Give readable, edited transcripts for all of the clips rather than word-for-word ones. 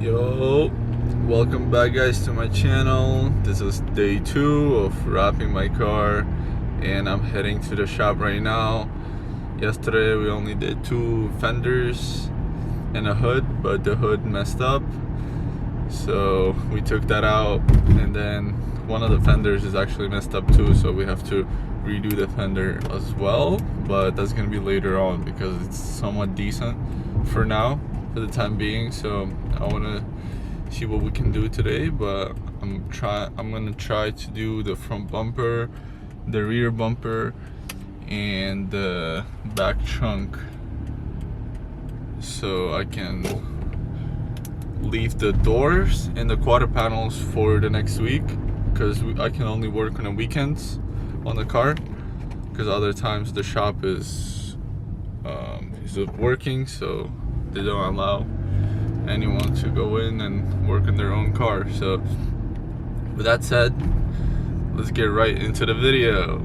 Yo, welcome back guys to my channel. This is day 2 of wrapping my car and I'm heading to the shop right now. Yesterday we only did 2 fenders and a hood, but the hood messed up, so we took that out, and then one of the fenders is actually messed up too, so we have to redo the fender as well, but that's gonna be later on because it's somewhat decent for now, for the time being. So I want to see what we can do today, but I'm gonna try to do the front bumper, the rear bumper, and the back trunk, so I can leave the doors and the quarter panels for the next week, because I can only work on the weekends on the car, because other times the shop is working, so they don't allow anyone to go in and work in their own car. So with that said, let's get right into the video.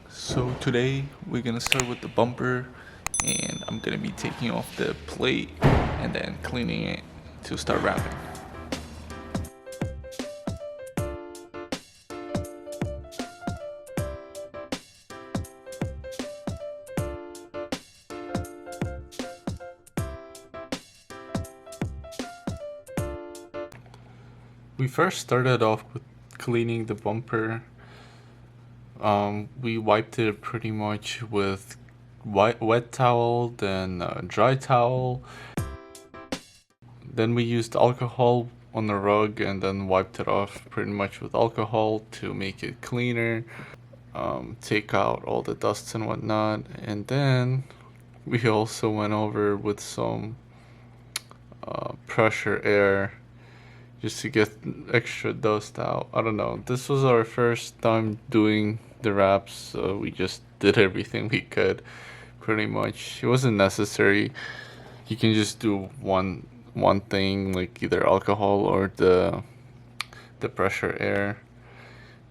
So today we're gonna start with the bumper, and I'm gonna be taking off the plate and then cleaning it to start wrapping. We first started off with cleaning the bumper. We wiped it pretty much with wet towel, then dry towel. Then we used alcohol on the rug and then wiped it off pretty much with alcohol to make it cleaner, take out all the dust and whatnot. And then we also went over with some pressure air just to get extra dust out. I don't know, this was our first time doing the wraps, so we just did everything we could pretty much. It wasn't necessary. You can just do one thing, like either alcohol or the pressure air,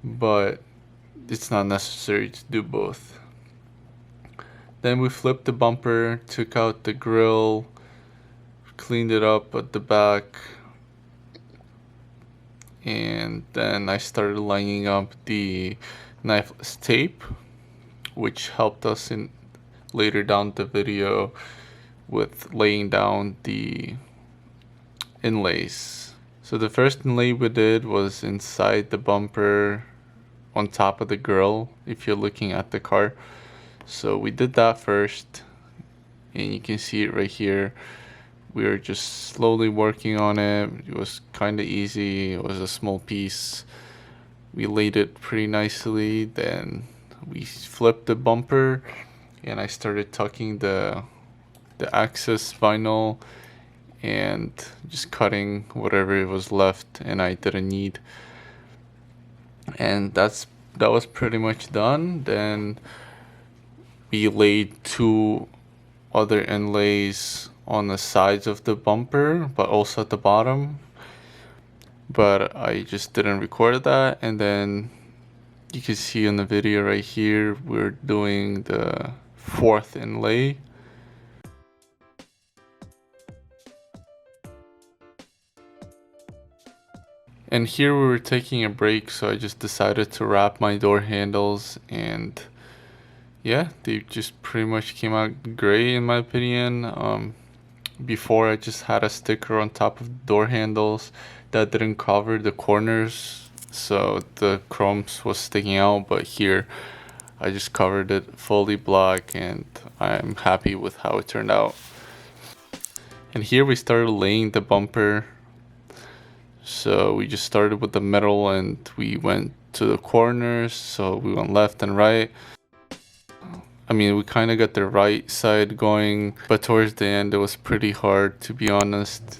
but it's not necessary to do both. Then we flipped the bumper, took out the grill, cleaned it up at the back, and then I started lining up the knifeless tape, which helped us in later down the video with laying down the inlays. So the first inlay we did was inside the bumper on top of the grill, if you're looking at the car. So we did that first, and you can see it right here. We were just slowly working on it. It was kind of easy. It was a small piece. We laid it pretty nicely. Then we flipped the bumper, and I started tucking the access vinyl and just cutting whatever was left and I didn't need. And that was pretty much done. Then we laid 2 other inlays on the sides of the bumper, but also at the bottom, but I just didn't record that. And then you can see in the video right here, we're doing the 4th inlay. And here we were taking a break, so I just decided to wrap my door handles, and yeah, they just pretty much came out great in my opinion. Before, I just had a sticker on top of the door handles that didn't cover the corners, so the chromes was sticking out, but here I just covered it fully black, and I'm happy with how it turned out. And here we started laying the bumper. So we just started with the middle and we went to the corners, so we went left and right. I mean, we kind of got the right side going, but towards the end it was pretty hard, to be honest.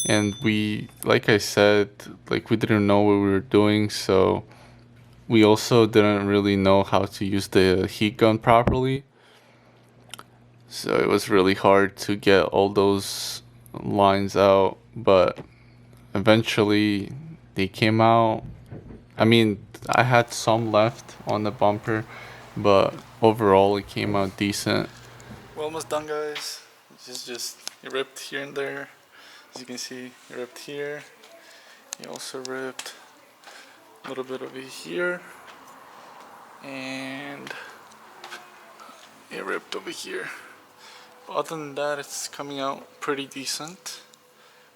And we, like I said, like we didn't know what we were doing, so we also didn't really know how to use the heat gun properly. So it was really hard to get all those lines out, but eventually they came out. I mean, I had some left on the bumper, but overall it came out decent. We're almost done, guys. This is just, it ripped here and there. As you can see, it ripped here. It also ripped a little bit over here. And it ripped over here. But other than that, it's coming out pretty decent.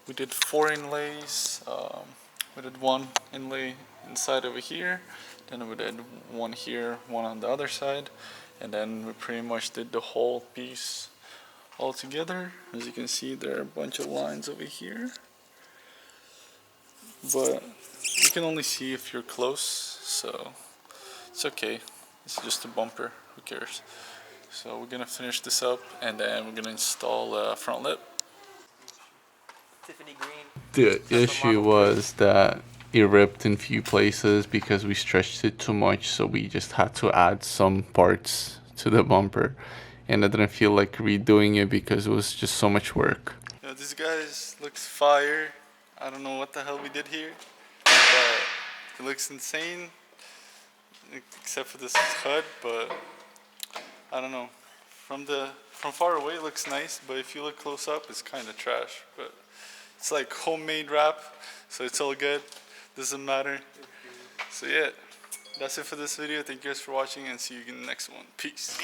We did 4 inlays. We did 1 inlay inside over here. Then we did 1 here, 1 on the other side. And then we pretty much did the whole piece all together. As you can see, there are a bunch of lines over here. But you can only see if you're close, so it's okay. It's just a bumper, who cares? So we're gonna finish this up and then we're gonna install a front lip. Tiffany green. The issue was that it ripped in few places because we stretched it too much, so we just had to add some parts to the bumper, and I didn't feel like redoing it because it was just so much work. Yeah, this guys looks fire. I don't know what the hell we did here, but it looks insane, except for this HUD, but I don't know. From far away it looks nice, but if you look close up it's kind of trash. But it's like homemade wrap, so it's all good. Doesn't matter. So yeah, that's it for this video. Thank you guys for watching and see you in the next one. Peace.